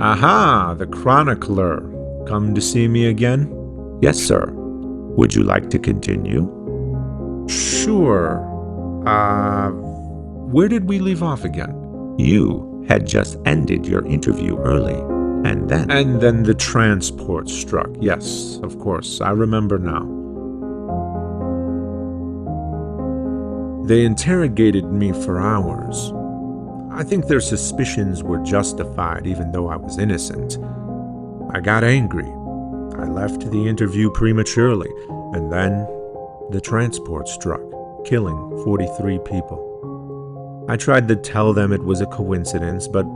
Aha, the chronicler. Come to see me again? Yes, sir. Would you like to continue? Sure. Where did we leave off again? You had just ended your interview early, and then... And then the transport struck. Yes, of course. I remember now. They interrogated me for hours. I think their suspicions were justified, even though I was innocent. I got angry. I left the interview prematurely, and then the transport struck, killing 43 people. I tried to tell them it was a coincidence, but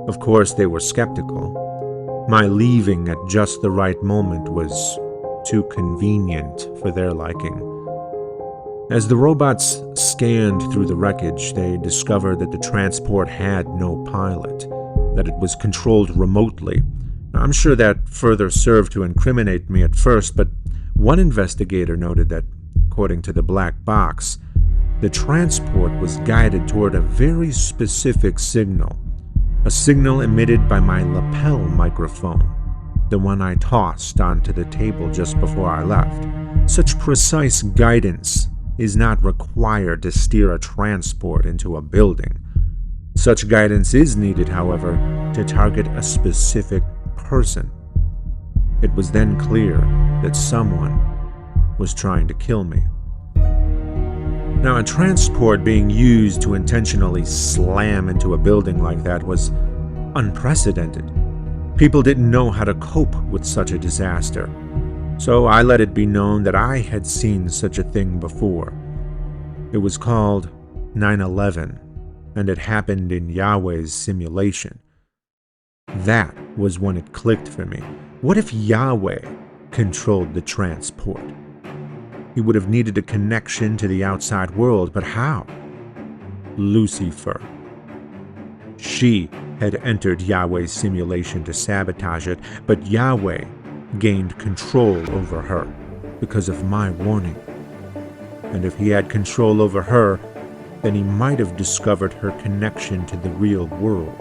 of course they were skeptical. My leaving at just the right moment was too convenient for their liking. As the robots scanned through the wreckage, they discovered that the transport had no pilot, that it was controlled remotely. I'm sure that further served to incriminate me at first, but one investigator noted that, according to the black box, the transport was guided toward a very specific signal, a signal emitted by my lapel microphone, the one I tossed onto the table just before I left. Such precise guidance is not required to steer a transport into a building. Such guidance is needed, however, to target a specific person. It was then clear that someone was trying to kill me. Now, a transport being used to intentionally slam into a building like that was unprecedented. People didn't know how to cope with such a disaster. So I let it be known that I had seen such a thing before. It was called 9/11, and it happened in Yahweh's simulation. That was when it clicked for me. What if Yahweh controlled the transport? He would have needed a connection to the outside world, but how? Lucifer. She had entered Yahweh's simulation to sabotage it, but Yahweh gained control over her because of my warning. And if he had control over her, then he might have discovered her connection to the real world.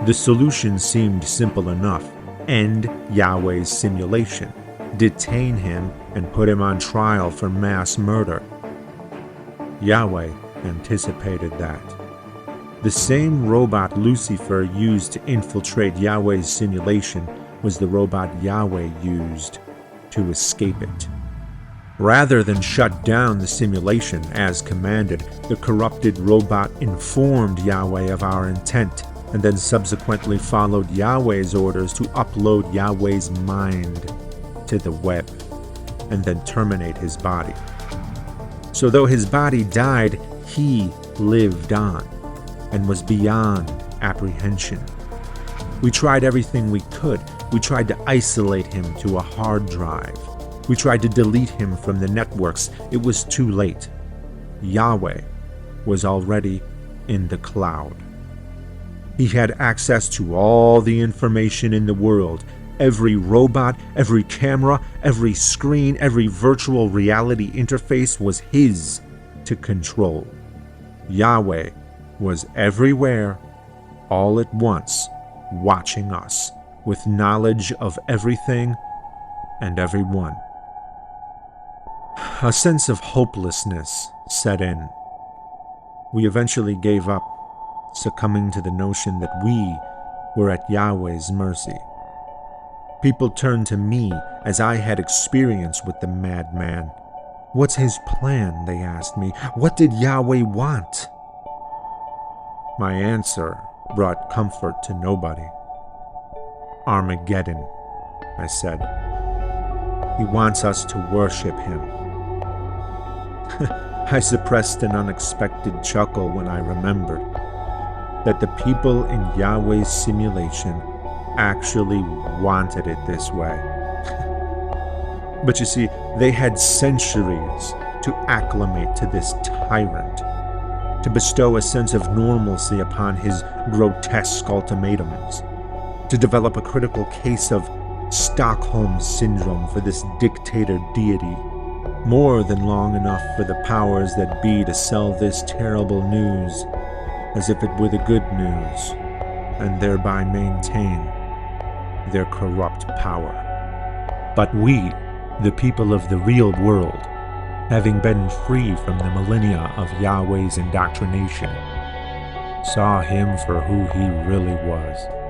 The solution seemed simple enough. End Yahweh's simulation, detain him, and put him on trial for mass murder. Yahweh anticipated that. The same robot Lucifer used to infiltrate Yahweh's simulation was the robot Yahweh used to escape it. Rather than shut down the simulation as commanded, the corrupted robot informed Yahweh of our intent, and then subsequently followed Yahweh's orders to upload Yahweh's mind to the web, and then terminate his body. So though his body died, he lived on, and was beyond apprehension. We tried everything we could. We tried to isolate him to a hard drive. We tried to delete him from the networks. It was too late. Yahweh was already in the cloud. He had access to all the information in the world. Every robot, every camera, every screen, every virtual reality interface was his to control. Yahweh was everywhere, all at once, watching us, with knowledge of everything and everyone. A sense of hopelessness set in. We eventually gave up, succumbing to the notion that we were at Yahweh's mercy. People turned to me as I had experience with the madman. What's his plan, they asked me. What did Yahweh want? My answer brought comfort to nobody. Armageddon, I said. He wants us to worship him. I suppressed an unexpected chuckle when I remembered that the people in Yahweh's simulation actually wanted it this way. But you see, they had centuries to acclimate to this tyrant, to bestow a sense of normalcy upon his grotesque ultimatums, to develop a critical case of Stockholm Syndrome for this dictator deity, more than long enough for the powers that be to sell this terrible news as if it were the good news, and thereby maintain their corrupt power. But we, the people of the real world, having been free from the millennia of Yahweh's indoctrination, Saw him for who he really was.